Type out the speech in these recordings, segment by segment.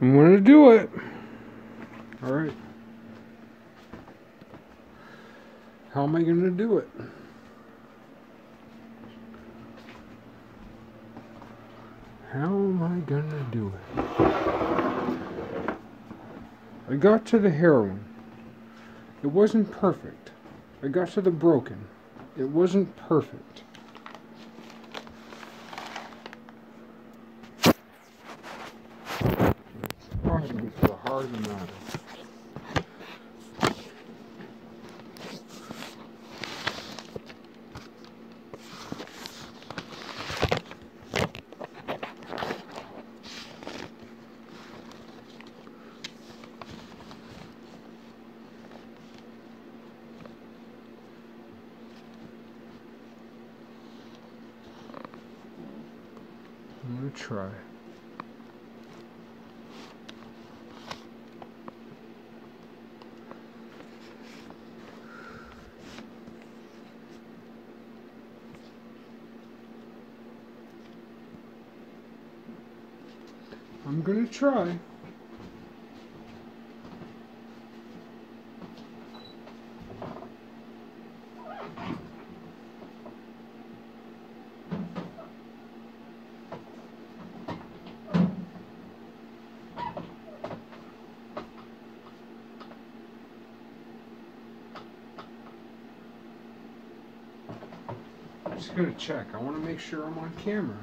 I'm gonna do it. Alright. How am I gonna do it? How am I gonna do it? I got to the heroin. It wasn't perfect. I got to the broken. It wasn't perfect. Probably for the heart of the matter. I'm gonna try. I'm gonna try. Just gonna check. I want to make sure I'm on camera.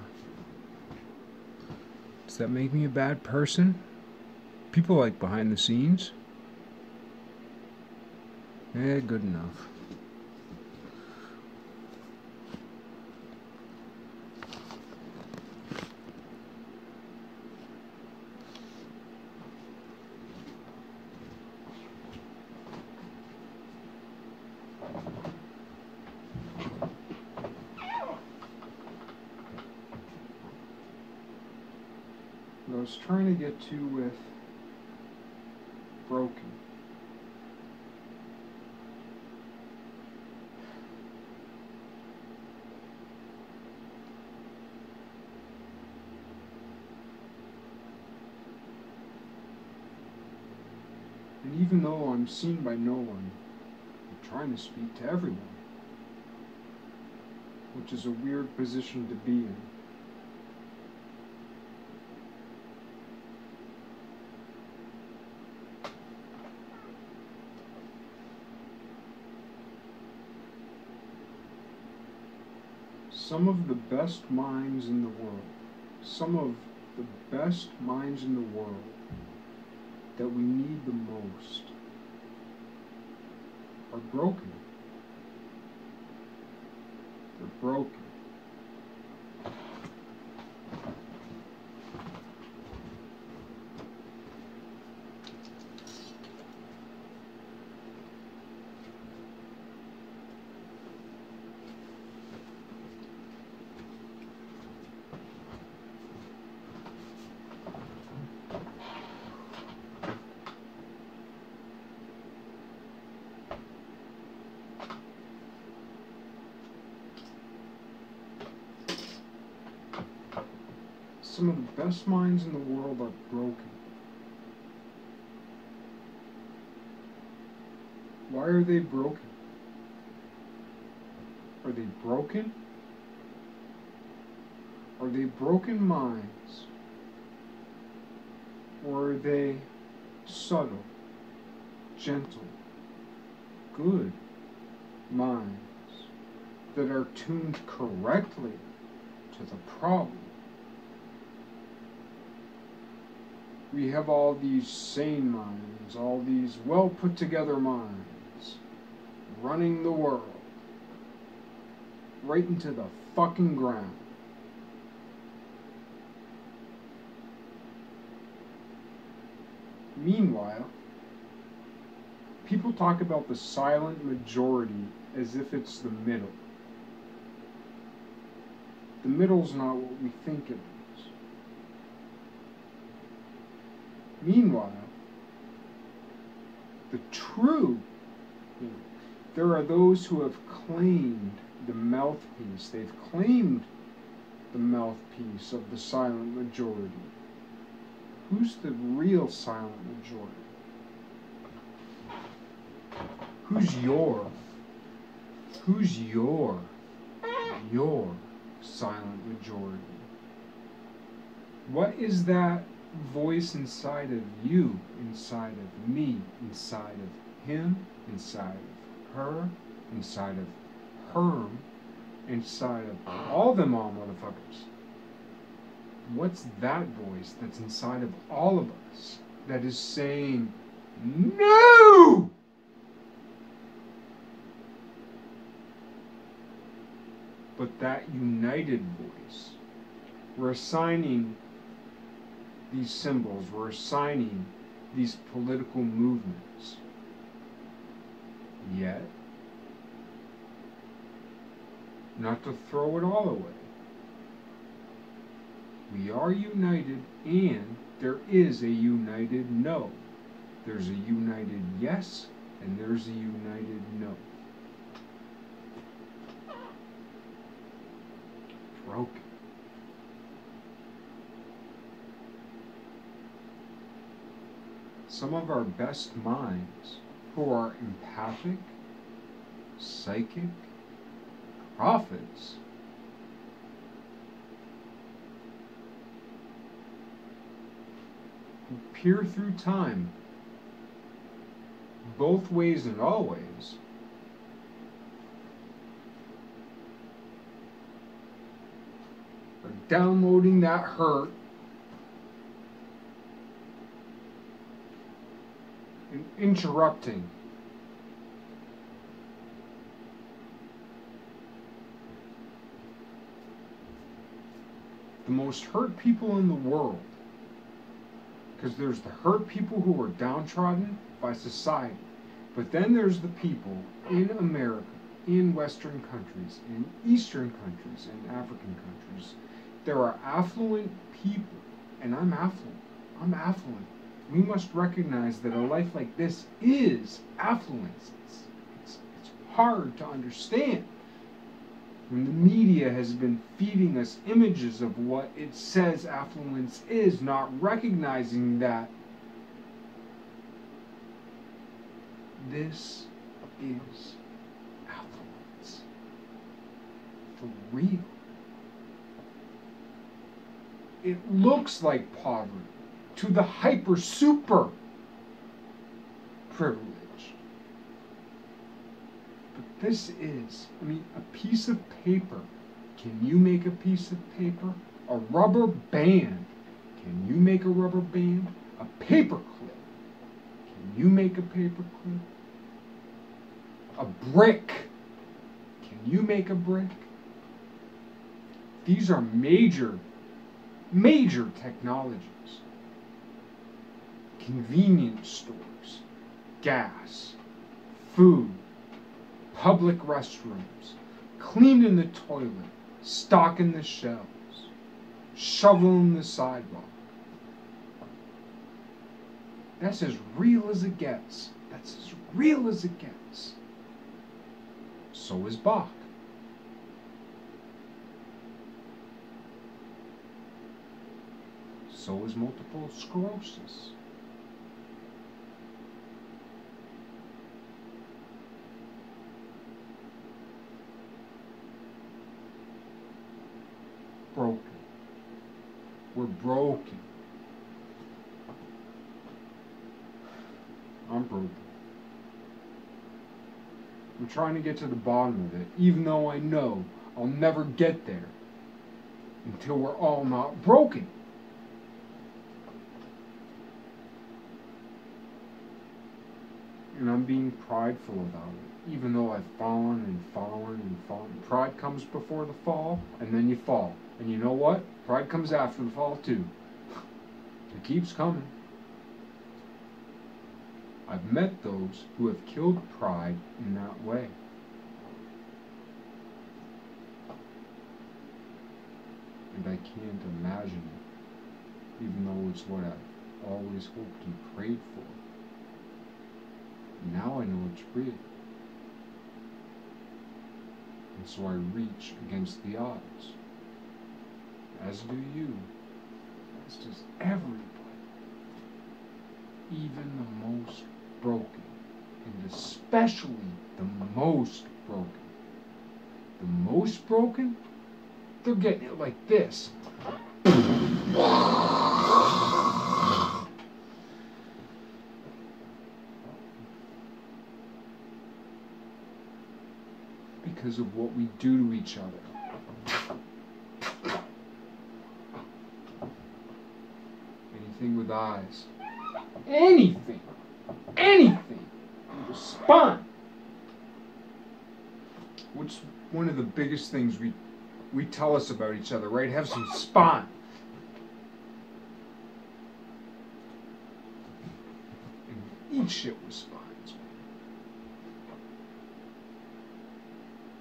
Does that make me a bad person? People like behind the scenes. Good enough. What I was trying to get to with broken. And even though I'm seen by no one, I'm trying to speak to everyone, which is a weird position to be in. Some of the best minds in the world, some of the best minds in the world that we need the most are broken. They're broken. Some of the best minds in the world are broken. Why are they broken? Are they broken? Are they broken minds? Or are they subtle, gentle, good minds that are tuned correctly to the problem? We have all these sane minds, all these well put together minds, running the world right into the fucking ground. Meanwhile, people talk about the silent majority as if it's the middle. The middle's not what we think it is. Meanwhile, the true, there are those who have claimed the mouthpiece. They've claimed the mouthpiece of the silent majority. Who's the real silent majority? Who's your silent majority? What is that voice inside of you, inside of me, inside of him, inside of her, inside of Herm, inside of all them all motherfuckers? What's that voice that's inside of all of us that is saying, no? But that united voice, we're assigning these symbols, we're assigning these political movements. Yet, not to throw it all away, we are united, and there is a united no. There's a united yes, and there's a united no. Broken. Some of our best minds, who are empathic, psychic, prophets, who peer through time, both ways and always, are downloading that hurt and interrupting the most hurt people in the world. Because there's the hurt people who are downtrodden by society. But then there's the people in America, in Western countries, in Eastern countries, in African countries. There are affluent people, and I'm affluent. I'm affluent. We must recognize that a life like this is affluence. It's hard to understand. When the media has been feeding us images of what it says affluence is, not recognizing that this is affluence for real. It looks like poverty to the hyper super privileged. But this is, a piece of paper. Can you make a piece of paper? A rubber band. Can you make a rubber band? A paper clip. Can you make a paper clip? A brick. Can you make a brick? These are major technologies. Convenience stores, gas, food, public restrooms, cleaning the toilet, stocking the shelves, shoveling the sidewalk. That's as real as it gets. That's as real as it gets. So is Bach. So is multiple sclerosis. Broken. We're broken. I'm broken. I'm trying to get to the bottom of it, even though I know I'll never get there until we're all not broken. And I'm being prideful about it, even though I've fallen and fallen and fallen. Pride comes before the fall, and then you fall. And you know what? Pride comes after the fall, too. It keeps coming. I've met those who have killed pride in that way. And I can't imagine it, even though it's what I've always hoped and prayed for. Now I know it's real. And so I reach against the odds. As do you. As does everybody. even the most broken, and especially the most broken. The most broken, they're getting it like this. Because of what we do to each other. Anything with eyes. Anything. Anything. With a spine. What's one of the biggest things we tell us about each other, right? Have some spine. And eat shit with spines.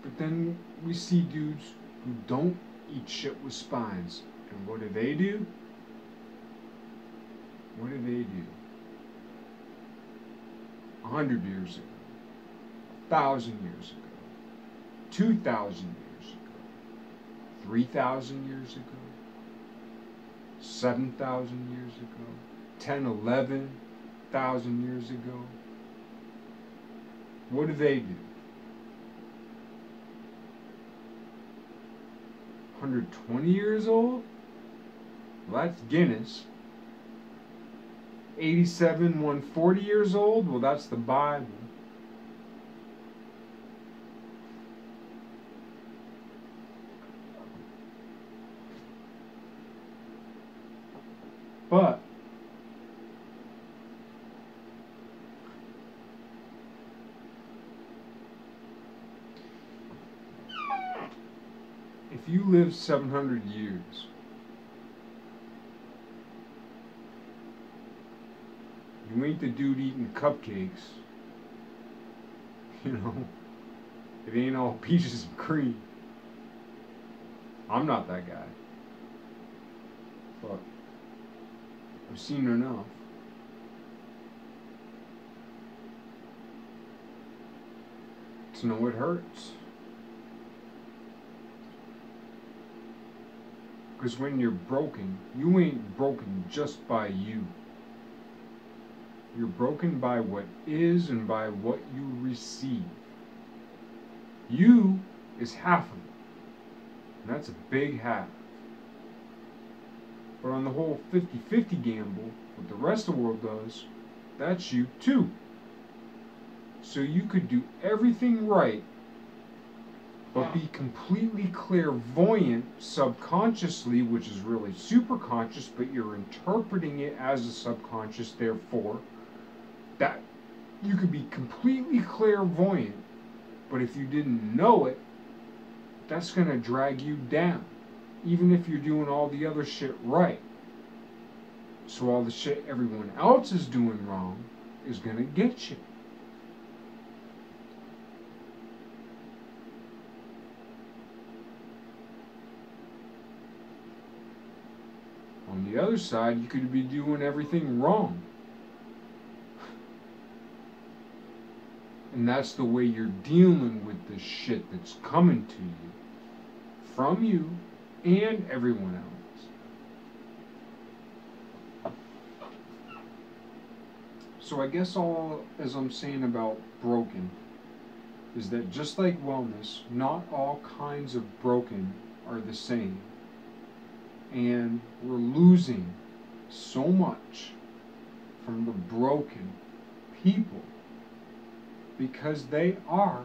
But then we see dudes who don't eat shit with spines. And what do? What do they do? 100 years ago, 1,000 years ago, 2,000 years ago, 3,000 years ago, 7,000 years ago, 10, 11,000 years ago. What do they do? 120 years old? Well, that's Guinness. 87, 140 years old? Well, that's the Bible. But if you live 700 years, you ain't the dude eating cupcakes. You know, it ain't all peaches and cream. I'm not that guy. But I've seen enough. To know it hurts. Because when you're broken, you ain't broken just by you. You're broken by what is and by what you receive. You is half of it. And that's a big half. But on the whole 50-50 gamble, what the rest of the world does, that's you too. So you could do everything right, but be completely clairvoyant subconsciously, which is really superconscious, but you're interpreting it as a subconscious, therefore, that you could be completely clairvoyant, but if you didn't know it, that's going to drag you down, even if you're doing all the other shit right. So all the shit everyone else is doing wrong is going to get you. On the other side, you could be doing everything wrong. And that's the way you're dealing with the shit that's coming to you. From you and everyone else. So I guess all, as I'm saying about broken, is that just like wellness, not all kinds of broken are the same. And we're losing so much from the broken people because they are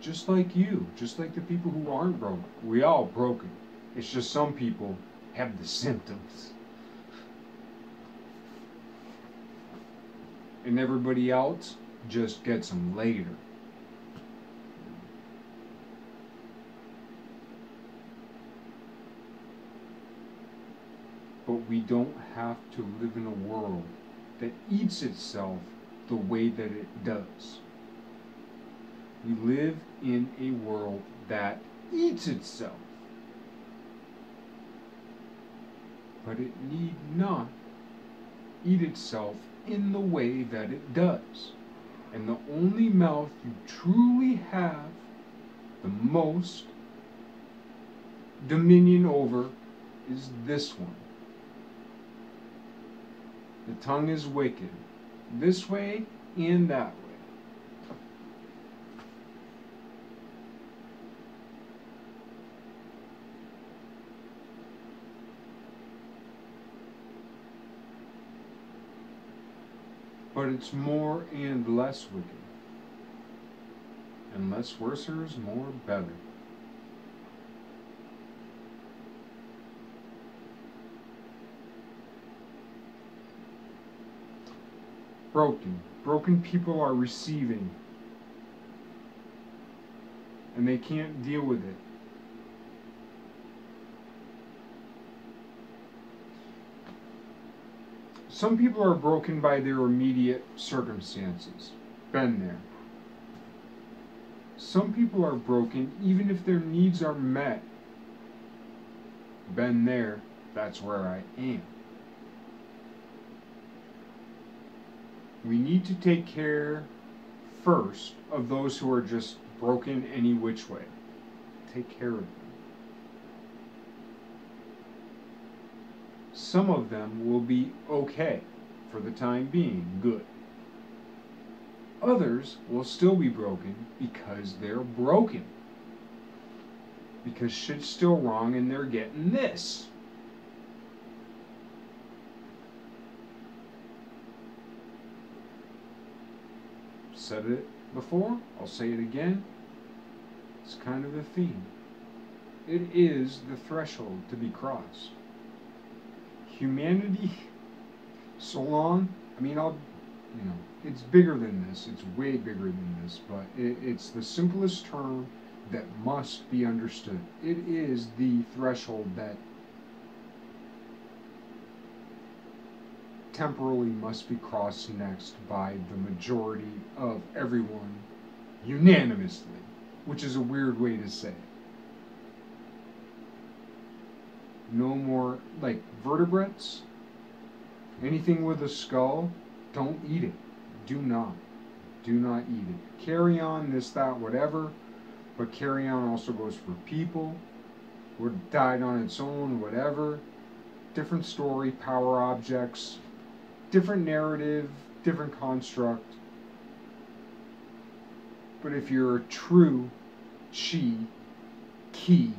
just like you, just like the people who aren't broken. We all broken. It's just some people have the symptoms. And everybody else just gets them later. But we don't have to live in a world that eats itself the way that it does. We live in a world that eats itself. But it need not eat itself in the way that it does. And the only mouth you truly have the most dominion over is this one. The tongue is wicked, this way and that way. But it's more and less wicked. And less worser is more better. Broken. Broken people are receiving. And they can't deal with it. Some people are broken by their immediate circumstances. Been there. Some people are broken even if their needs are met. Been there. That's where I am. We need to take care first of those who are just broken any which way. Take care of them. Some of them will be okay for the time being, good. Others will still be broken because they're broken. Because shit's still wrong and they're getting this. Said it before, I'll say it again. It's kind of a theme. It is the threshold to be crossed. Humanity, so long, it's bigger than this, it's way bigger than this, but it's the simplest term that must be understood. It is the threshold that temporally must be crossed next by the majority of everyone unanimously, which is a weird way to say it. No more, like vertebrates, anything with a skull, don't eat it. Do not eat it. Carrion, this, that, whatever, but carrion also goes for people, or died on its own, whatever. Different story, power objects, different narrative, different construct. But if you're a true chi, ki,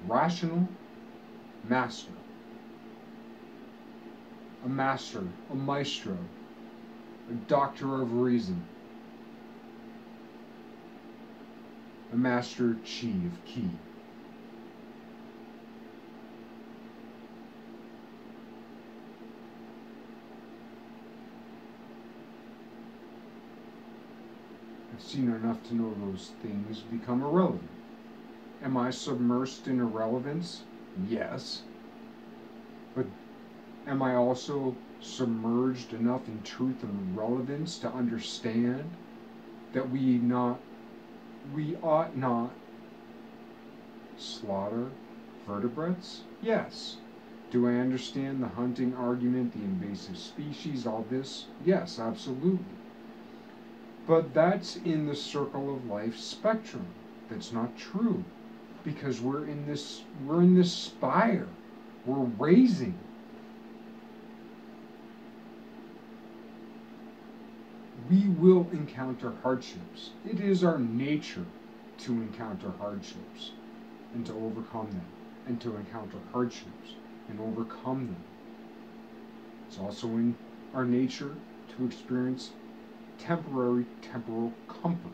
rational master, a master, a maestro, a doctor of reason, a master chi of ki. I've seen enough to know those things become irrelevant. Am I submersed in irrelevance? Yes. But am I also submerged enough in truth and relevance to understand that we ought not slaughter vertebrates? Yes. Do I understand the hunting argument, the invasive species, all this? Yes, absolutely. But that's in the circle of life spectrum. That's not true. Because we're in this spire. We're raising. We will encounter hardships. It is our nature to encounter hardships and to overcome them, and to encounter hardships and overcome them. It's also in our nature to experience temporary temporal comfort.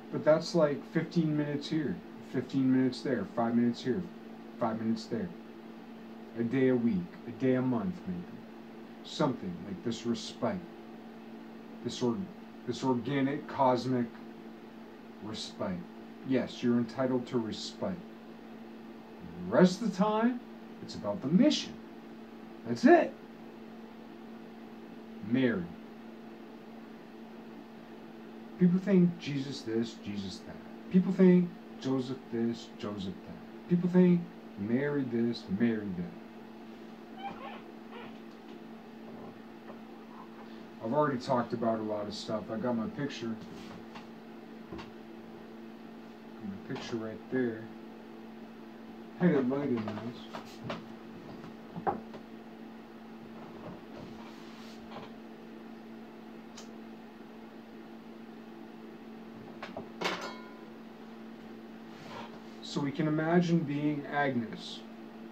But that's like 15 minutes here, 15 minutes there, 5 minutes here, 5 minutes there. A day a week, a day a month maybe. Something like this respite. This organic, cosmic respite. Yes, you're entitled to respite. The rest of the time, it's about the mission. That's it. Mary. People think Jesus this, Jesus that. People think Joseph this, Joseph that. People think Mary this, Mary that. I've already talked about a lot of stuff. I got my picture. picture right there. Had it lighted nice. So we can imagine being Agnes.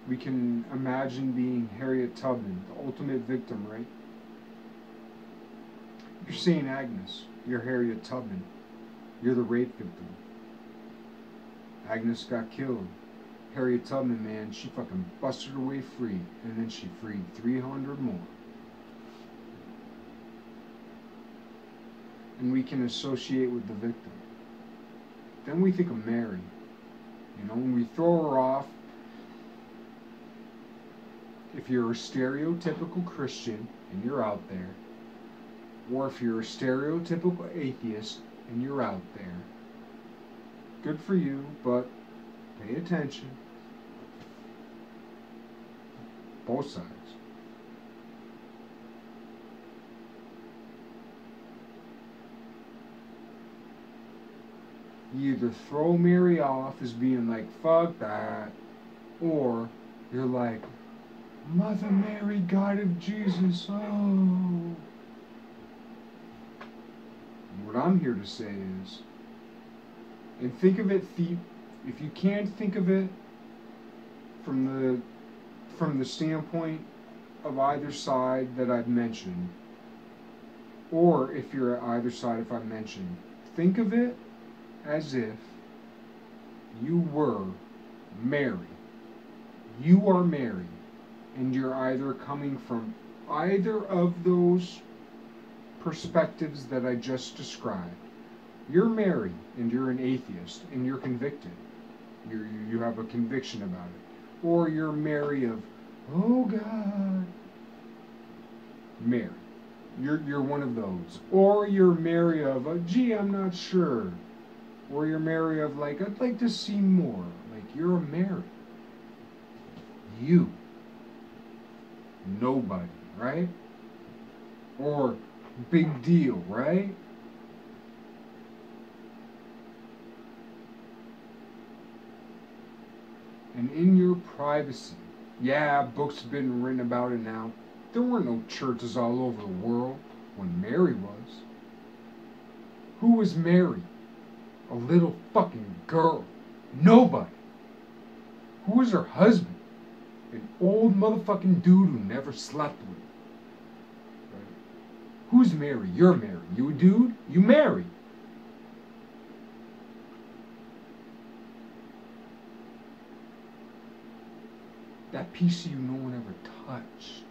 We can imagine being Harriet Tubman, the ultimate victim, right? You're saying Agnes. You're Harriet Tubman. You're the rape victim. Agnes got killed. Harriet Tubman, man, she fucking busted her way free, and then she freed 300 more. And we can associate with the victim. Then we think of Mary. You know, when we throw her off, if you're a stereotypical Christian and you're out there, or if you're a stereotypical atheist and you're out there, good for you, but pay attention. Both sides. You either throw Mary off as being like, fuck that, or you're like, Mother Mary, God of Jesus, oh. What I'm here to say is, and think of it, if you can't think of it from the standpoint of either side that I've mentioned, or if you're at either side if I've mentioned, think of it as if you were Mary. You are Mary, and you're either coming from either of those perspectives that I just described. You're Mary, and you're an atheist, and you're convicted. You have a conviction about it. Or you're Mary of, oh God. Mary. You're one of those. Or you're Mary of, gee, I'm not sure. Or you're Mary of, like, I'd like to see more. Like, you're a Mary. You. Nobody, right? Or big deal, right? And in your privacy, yeah, books have been written about it now. There weren't no churches all over the world when Mary was. Who was Mary? A little fucking girl. Nobody. Who was her husband? An old motherfucking dude who never slept with her. Right? Who's Mary? You're Mary. You a dude? You married. That piece of you no one ever touched.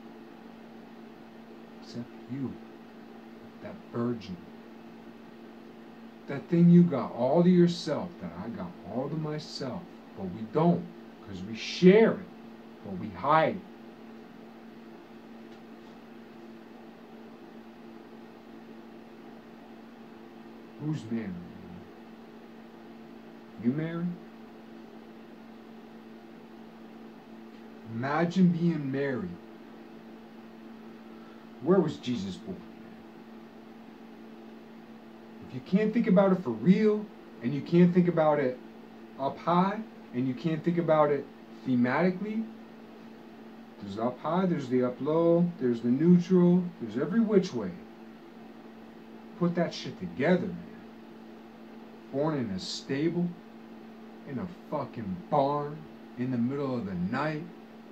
Except you. That virgin. That thing you got all to yourself, that I got all to myself. But we don't, because we share it, but we hide it. Who's Mary? You Mary? Imagine being Mary. Where was Jesus born? If you can't think about it for real, and you can't think about it up high, and you can't think about it thematically, there's up high, there's the up low, there's the neutral, there's every which way. Put that shit together, man. Born in a stable, in a fucking barn, in the middle of the night.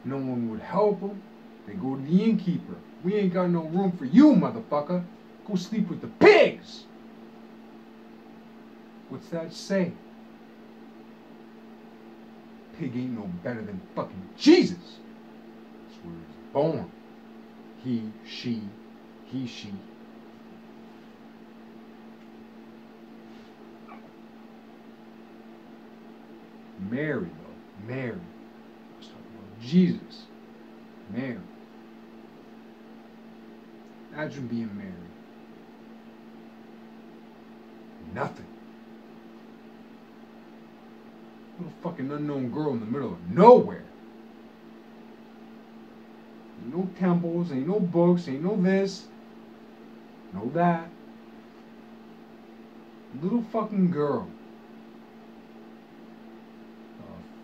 No one would help him. They go to the innkeeper. We ain't got no room for you, motherfucker. Go sleep with the pigs. What's that say? Pig ain't no better than fucking Jesus. That's where he's born. He, she. Mary, though. Mary. Let's talk about Jesus. Mary. Imagine being Mary. Nothing. Little fucking unknown girl in the middle of nowhere. Ain't no temples, ain't no books, ain't no this, no that. Little fucking girl.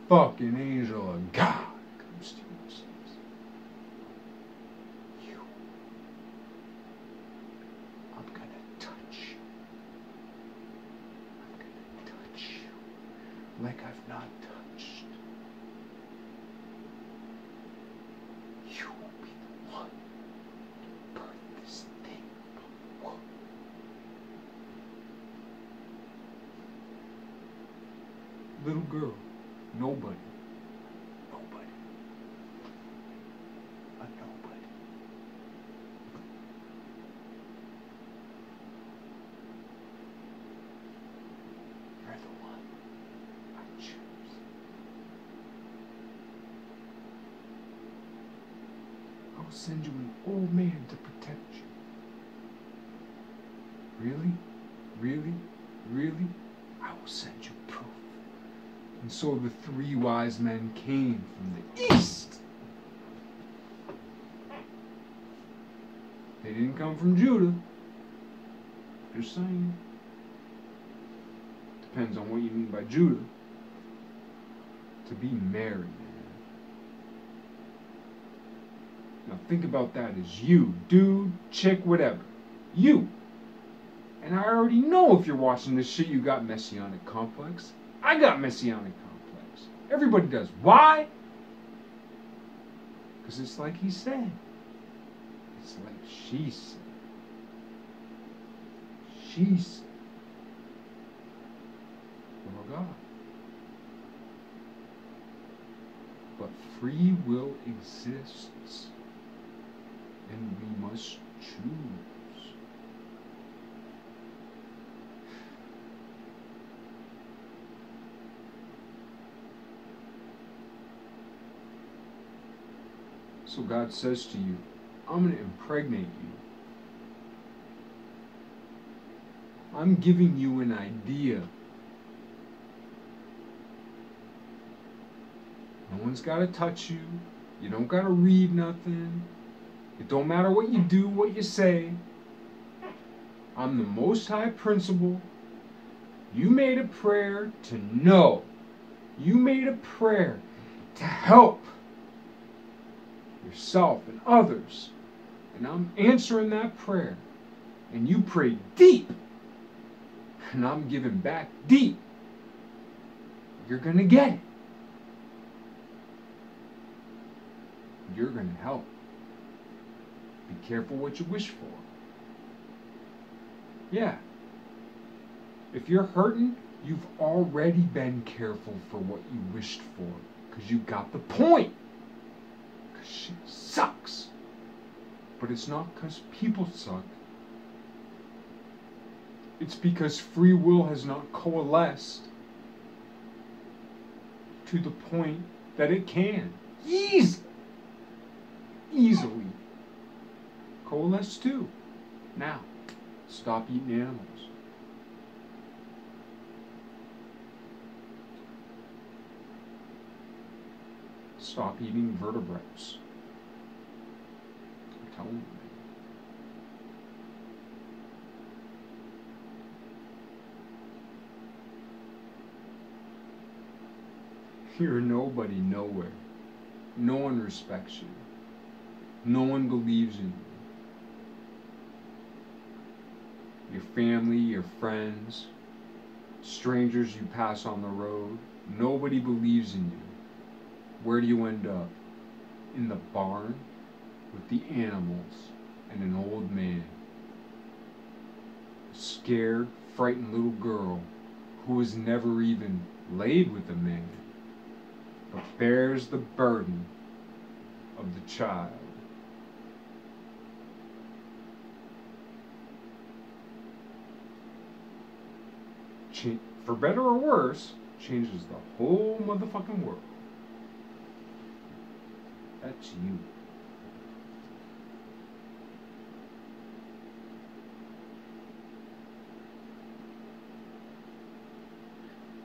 fucking angel of God comes to you and says, you, I'm gonna touch you. I'm gonna touch you like I've not touched. You will be the one to birth this thing from the womb. Little girl, nobody. Nobody. A nobody. You're the one I choose. I will send you an old man to protect you. Really? Really? Really? I will send you proof. And so the three wise men came from the east. They didn't come from Judah. Just saying. Depends on what you mean by Judah. To be married, man. Now think about that as you, dude, chick, whatever. You. And I already know if you're watching this shit, you got messianic complex. I got messianic complex. Everybody does. Why? Because it's like he said. It's like she said. She said. Oh God. But free will exists. And we must choose. So God says to you, I'm going to impregnate you. I'm giving you an idea. No one's got to touch you. You don't got to read nothing. It don't matter what you do, what you say. I'm the Most High Principle. You made a prayer to know. You made a prayer to help yourself and others. And I'm answering that prayer. And you pray deep. And I'm giving back deep. You're going to get it. You're going to help. Be careful what you wish for. Yeah. If you're hurting, you've already been careful for what you wished for. Because you got the point. Because shit sucks. But it's not because people suck. It's because free will has not coalesced to the point that it can. Easily. Coalesce too. Now, stop eating animals. Stop eating vertebrates. I'm telling you. You're nobody nowhere. No one respects you. No one believes in you. Your family, your friends, strangers you pass on the road, nobody believes in you. Where do you end up? In the barn with the animals and an old man. A scared, frightened little girl who has never even laid with a man, but bears the burden of the child. For better or worse, changes the whole motherfucking world. That's you.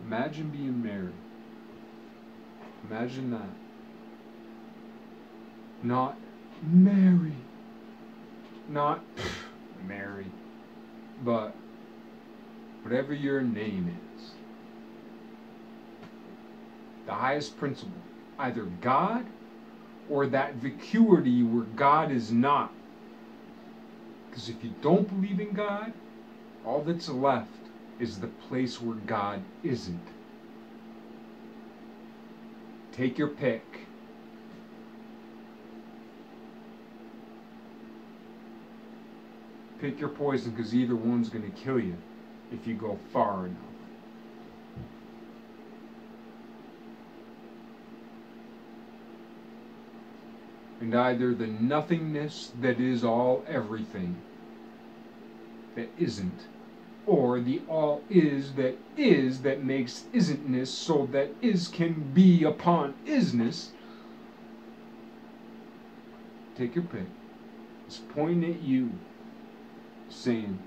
Imagine being married. Imagine that. Not Mary. Not Mary. But whatever your name is. the highest principle, either God or that vacuity where God is not. Because if you don't believe in God, all that's left is the place where God isn't. Take your pick. Pick your poison, because either one's going to kill you if you go far enough. And either the nothingness that is all everything that isn't, or the all is that makes isn'tness so that is can be upon isness. Take your pick. It's pointing at you, saying,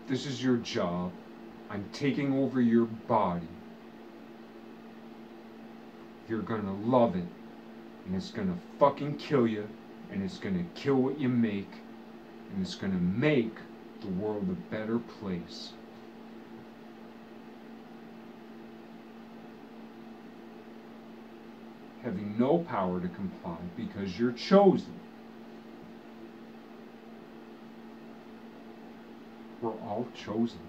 this is your job. I'm taking over your body. You're gonna love it, and it's gonna fucking kill you, and it's gonna kill what you make, and it's gonna make the world a better place. Having no power to comply because you're chosen. We're all chosen.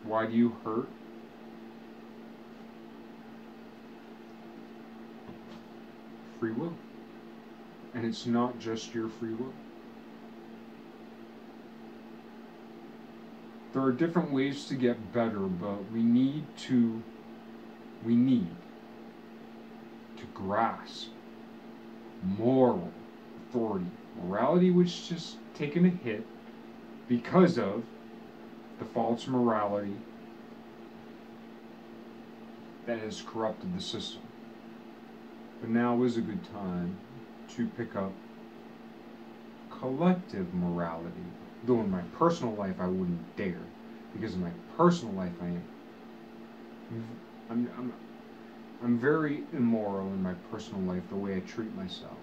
Why do you hurt? Free will. And it's not just your free will. There are different ways to get better, but we need to grasp moral authority. Morality which is just taking a hit because of the false morality that has corrupted the system. But now is a good time to pick up collective morality. Though in my personal life I wouldn't dare, because in my personal life I'm very immoral in my personal life, the way I treat myself.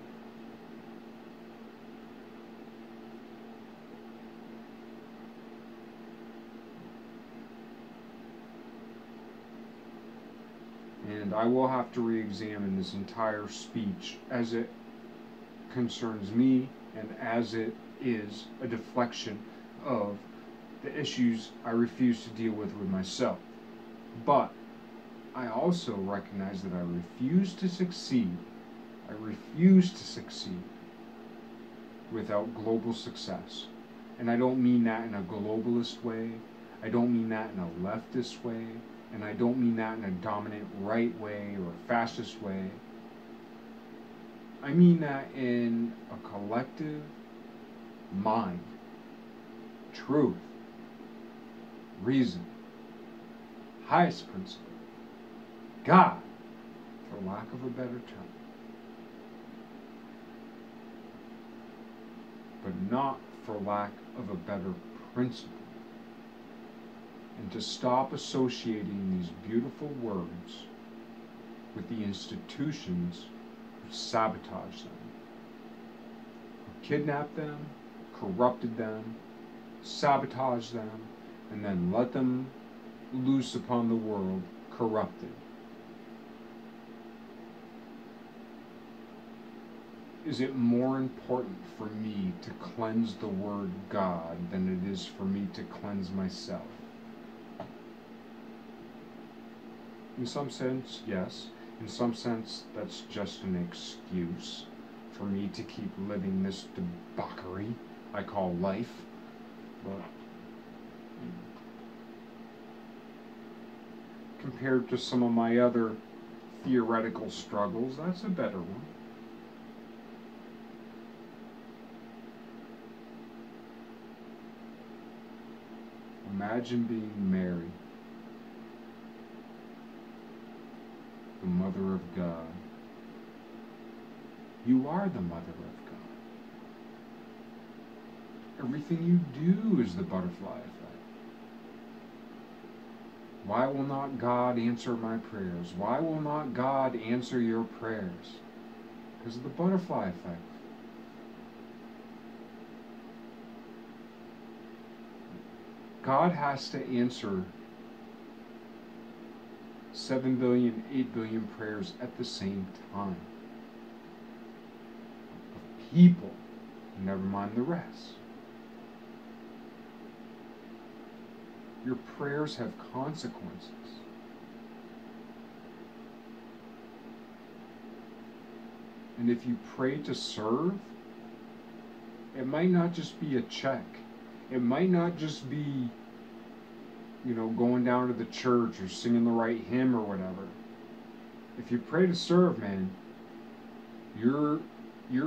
And I will have to re-examine this entire speech as it concerns me and as it is a deflection of the issues I refuse to deal with myself. But I also recognize that I refuse to succeed. I refuse to succeed without global success. And I don't mean that in a globalist way. I don't mean that in a leftist way. And I don't mean that in a dominant right way or a fascist way. I mean that in a collective mind, truth, reason, highest principle, God, for lack of a better term. But not for lack of a better principle. And to stop associating these beautiful words with the institutions who sabotage them, who kidnapped them, corrupted them, sabotaged them, and then let them loose upon the world corrupted. Is it more important for me to cleanse the word God than it is for me to cleanse myself? In some sense, yes. In some sense, that's just an excuse for me to keep living this debauchery I call life. But compared to some of my other theoretical struggles, that's a better one. Imagine being Mary, the Mother of God. You are the Mother of God. Everything you do is the butterfly effect. Why will not God answer my prayers? Why will not God answer your prayers? Because of the butterfly effect. God has to answer 7 billion, 8 billion prayers at the same time. People, never mind the rest. Your prayers have consequences. And if you pray to serve, it might not just be a check. It might not just be, going down to the church or singing the right hymn or whatever. If you pray to serve, man, you're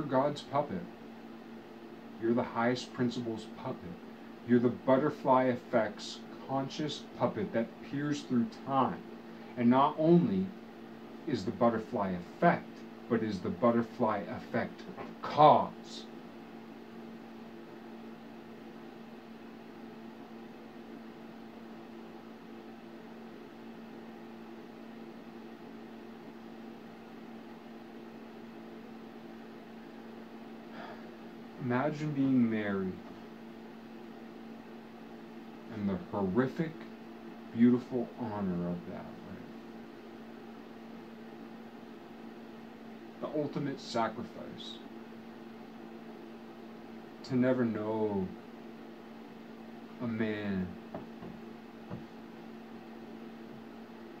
God's puppet. You're the highest principle's puppet. You're the butterfly effect's conscious puppet that peers through time. And not only is the butterfly effect, but is the butterfly effect cause. Imagine being married and the horrific, beautiful honor of that, right? The ultimate sacrifice. To never know a man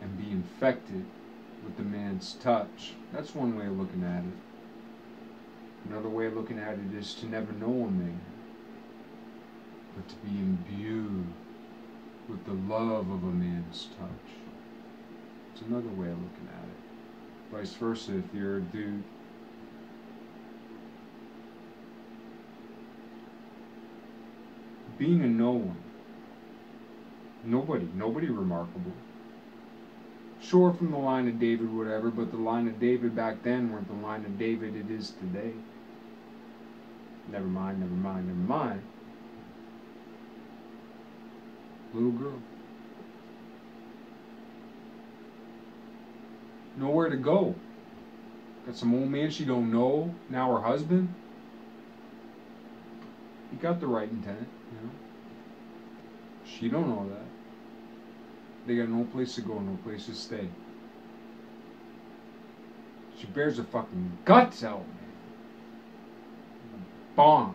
and be infected with the man's touch. That's one way of looking at it. Another way of looking at it is to never know a man, but to be imbued with the love of a man's touch. It's another way of looking at it. Vice versa, if you're a dude. Being a no one. Nobody remarkable. Sure, from the line of David, whatever, but the line of David back then weren't the line of David it is today. Never mind. Little girl. Nowhere to go. Got some old man she don't know, now her husband. He got the right intent, She don't know that. They got no place to go, no place to stay. She bears her fucking guts out, man. Bond.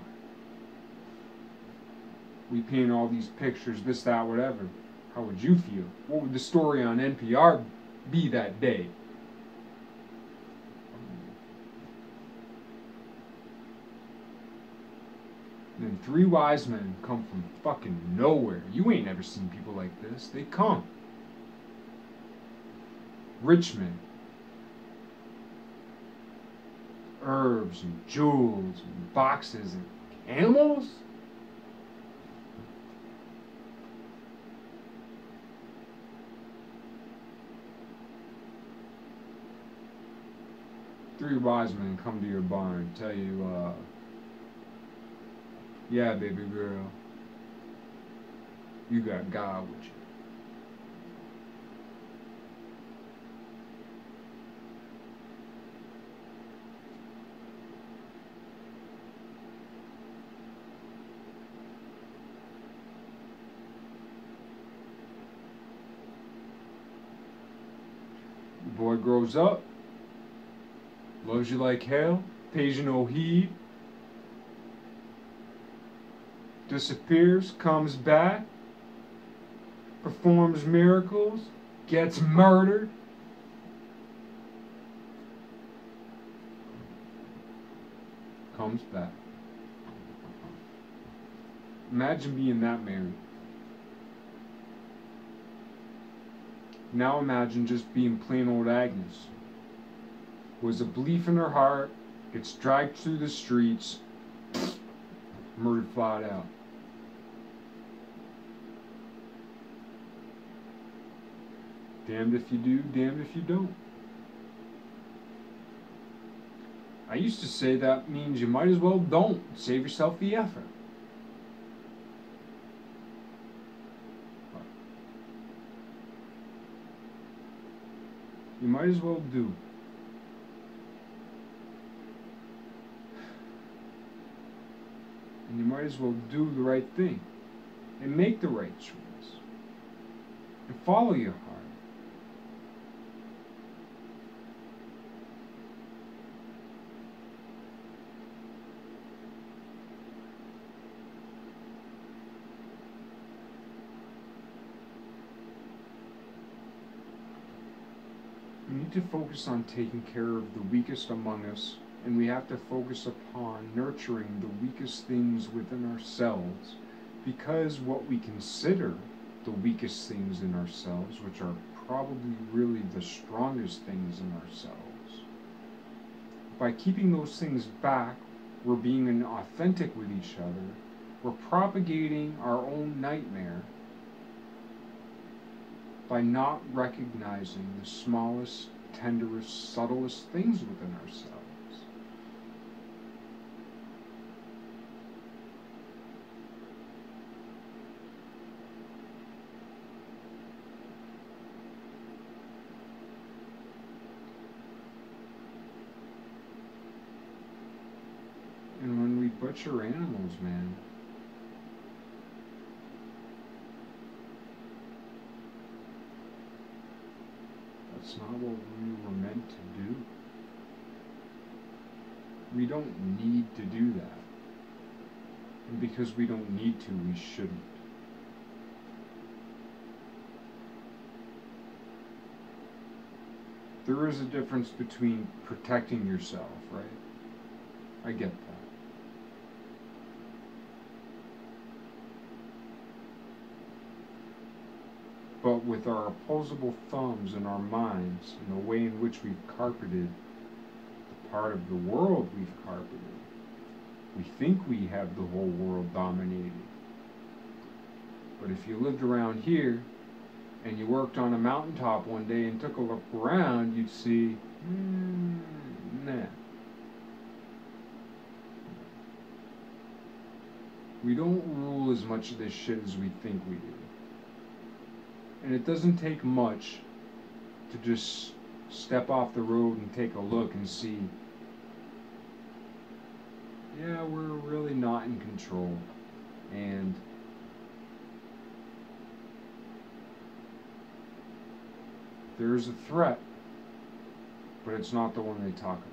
We paint all these pictures, this, that, whatever. How would you feel? What would the story on NPR be that day? And then 3 wise men come from fucking nowhere. You ain't never seen people like this. They come. Rich men. Herbs and jewels and boxes and animals? Three wise men come to your barn and tell you, yeah, baby girl, you got God with you. The boy grows up, loves you like hell, pays you no heed, disappears, comes back, performs miracles, gets murdered. Comes back. Imagine being that married. Now imagine just being plain old Agnes, who has a belief in her heart, gets dragged through the streets, murdered flat out. Damned if you do, damned if you don't. I used to say that means you might as well don't. Save yourself the effort. You might as well do. And you might as well do the right thing. and make the right choice and follow your heart. We need to focus on taking care of the weakest among us, and we have to focus upon nurturing the weakest things within ourselves, because what we consider the weakest things in ourselves, which are probably really the strongest things in ourselves, by keeping those things back, we're being inauthentic with each other, we're propagating our own nightmare by not recognizing the smallest, tenderest, subtlest things within ourselves. And when we butcher animals, man, that's not what we were meant to do. We don't need to do that. And because we don't need to, we shouldn't. There is a difference between protecting yourself, right? I get that. But with our opposable thumbs and our minds and the way in which we've carpeted the part of the world we've carpeted, we think we have the whole world dominated. But if you lived around here and you worked on a mountaintop one day and took a look around, you'd see, nah. We don't rule as much of this shit as we think we do. And it doesn't take much to just step off the road and take a look and see, yeah, we're really not in control. And there's a threat, but it's not the one they talk about.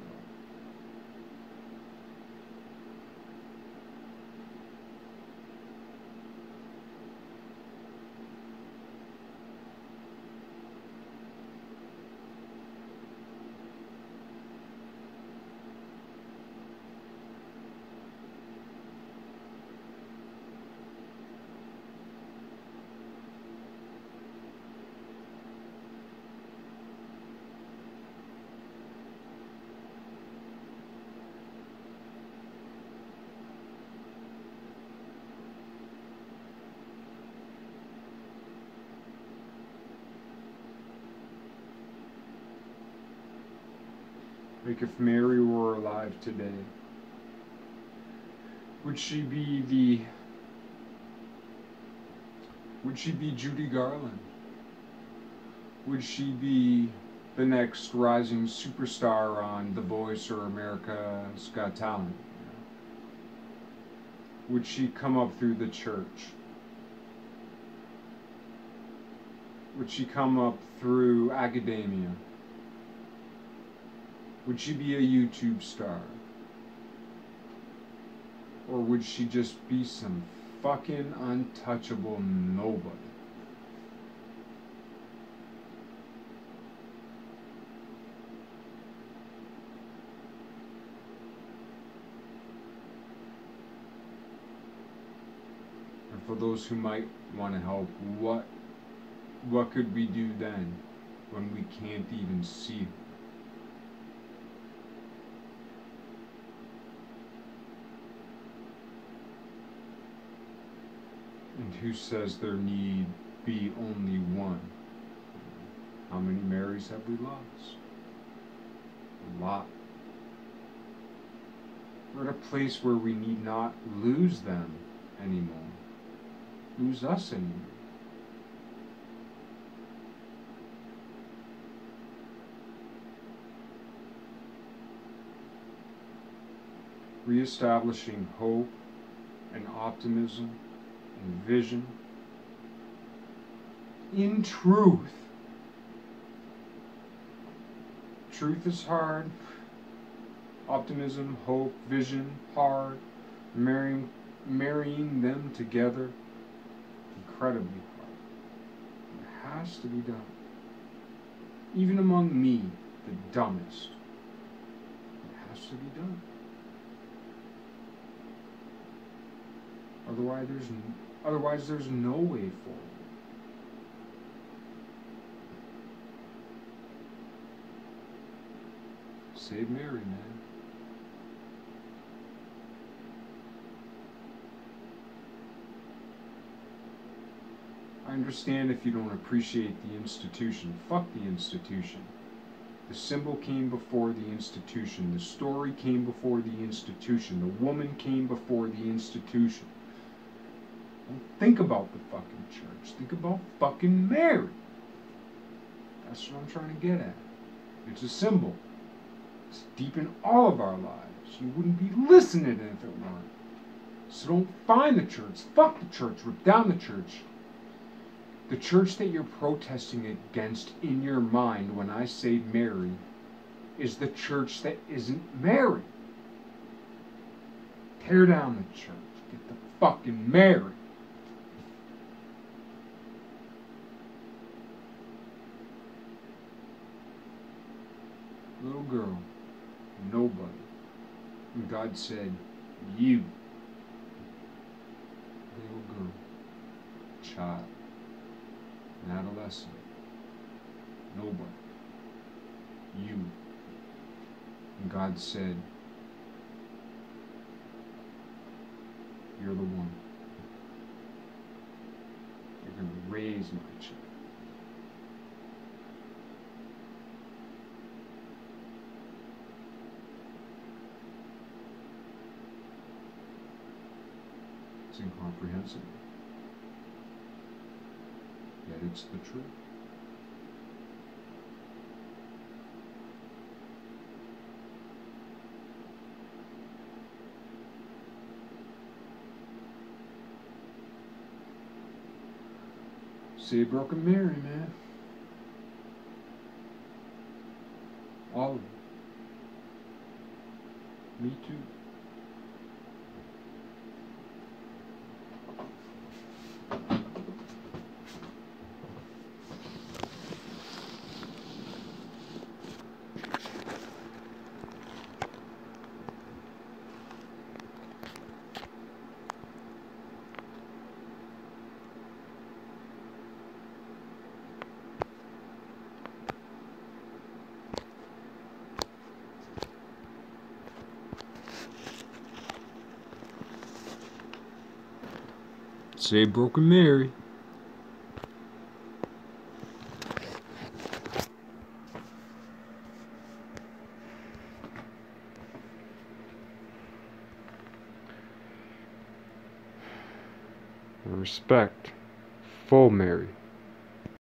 Like if Mary were alive today, would she be Judy Garland? Would she be the next rising superstar on The Voice or America's Got Talent? Would she come up through the church? Would she come up through academia? Would she be a YouTube star? Or would she just be some fucking untouchable nobody? And for those who might want to help, what could we do then when we can't even see her? And who says there need be only one? How many Marys have we lost? A lot. We're at a place where we need not lose them anymore. Lose us anymore. Reestablishing hope and optimism in vision, in truth. Truth is hard. Optimism, hope, vision, hard. Marrying them together, incredibly hard. It has to be done. Even among me, the dumbest, it has to be done. Otherwise there's no way forward. Save Mary, man. I understand if you don't appreciate the institution. Fuck the institution. The symbol came before the institution. The story came before the institution. The woman came before the institution. Don't think about the fucking church. Think about fucking Mary. That's what I'm trying to get at. It's a symbol. It's deep in all of our lives. You wouldn't be listening if it weren't. So don't find the church. Fuck the church. Rip down the church. The church that you're protesting against in your mind when I say Mary is the church that isn't Mary. Tear down the church. Get the fucking Mary. Little girl, nobody. And God said, you. Little girl, child, an adolescent, nobody. You. And God said, you're the one. You're going to raise my child. It's incomprehensible. Yet it's the truth. Say Broken Mary, man. All of it. Me too. Say Broken Mary. Respect. Full Mary.